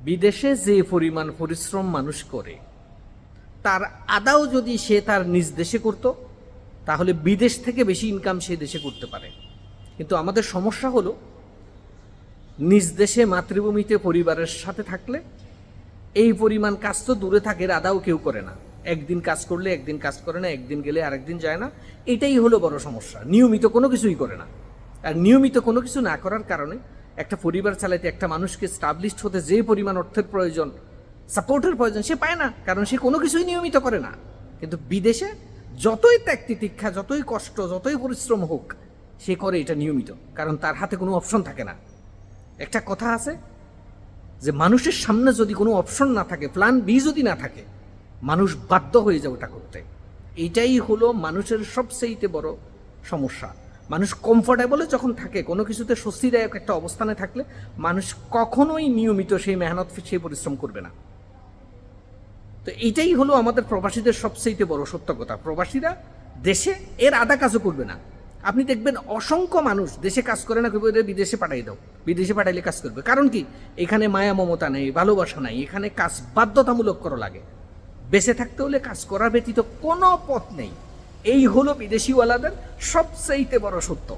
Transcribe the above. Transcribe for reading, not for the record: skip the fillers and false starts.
বিদেশে যে পরিমাণ পরিশ্রম মানুষ করে তার আদাও যদি সে তার নিজ দেশে করত তাহলে বিদেশ থেকে বেশি ইনকাম সে দেশে করতে পারে। কিন্তু আমাদের সমস্যা হলো নিজ দেশে মাতৃভূমিতে পরিবারের সাথে থাকলে এই পরিমাণ কাজ তো দূরে থাকে, আদাও কেউ করে না। একদিন কাজ করলে একদিন কাজ করে না, একদিন গেলে আরেকদিন যায় না। এটাই হলো বড় সমস্যা, নিয়মিত কোনো কিছুই করে না। আর নিয়মিত কোনো কিছু না করার কারণে একটা পরিবার চালাইতে একটা মানুষকে স্টাবলিশড হতে যে পরিমাণ অর্থের প্রয়োজন, সাপোর্টের প্রয়োজন, সে পায় না, কারণ সে কোনো কিছুই নিয়মিত করে না। কিন্তু বিদেশে যতই ত্যাগ তিতিক্ষা, যতই কষ্ট, যতই পরিশ্রম হোক, সে করে এটা নিয়মিত, কারণ তার হাতে কোনো অপশন থাকে না। একটা কথা আছে যে মানুষের সামনে যদি কোনো অপশন না থাকে, প্ল্যান বি যদি না থাকে, মানুষ বাধ্য হয়ে যায় ওটা করতে। এইটাই হলো মানুষের সবচেয়ে বড় সমস্যা। মানুষ কমফোর্টেবলে যখন থাকে, কোনো কিছুতে স্বস্তিদায়ক একটা অবস্থানে থাকলে মানুষ কখনোই নিয়মিত সেই মেহনত, সেই পরিশ্রম করবে না। তো এইটাই হলো আমাদের প্রবাসীদের সবচেয়ে বড় সত্য কথা। প্রবাসীরা দেশে এর আধা কাজও করবে না। আপনি দেখবেন অসংখ্য মানুষ দেশে কাজ করে না, কেউ বিদেশে পাঠাই দাও, বিদেশে পাঠাইলে কাজ করবে। কারণ কি? এখানে মায়া মমতা নেই, ভালোবাসা নাই, এখানে কাজ বাধ্যতামূলক করা লাগে। বেঁচে থাকতে হলে কাজ করার ব্যতীত কোনো পথ নেই। এই হলো বিদেশিওয়ালাদের সবচেয়ে বড় সত্য।